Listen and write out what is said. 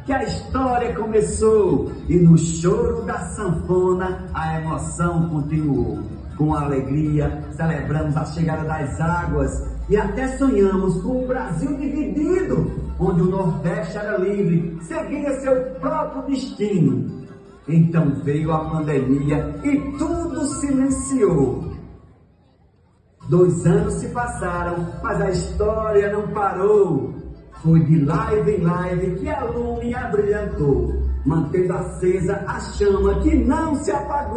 que a história começou e no choro da sanfona a emoção continuou. Com alegria celebramos a chegada das águas e até sonhamos com o Brasil dividido, onde o Nordeste era livre, seguia seu próprio destino. Então veio a pandemia e tudo silenciou. 2 anos se passaram, mas a história não parou. Foi de live em live que a Lume abrilhantou, mantendo acesa a chama que não se apagou.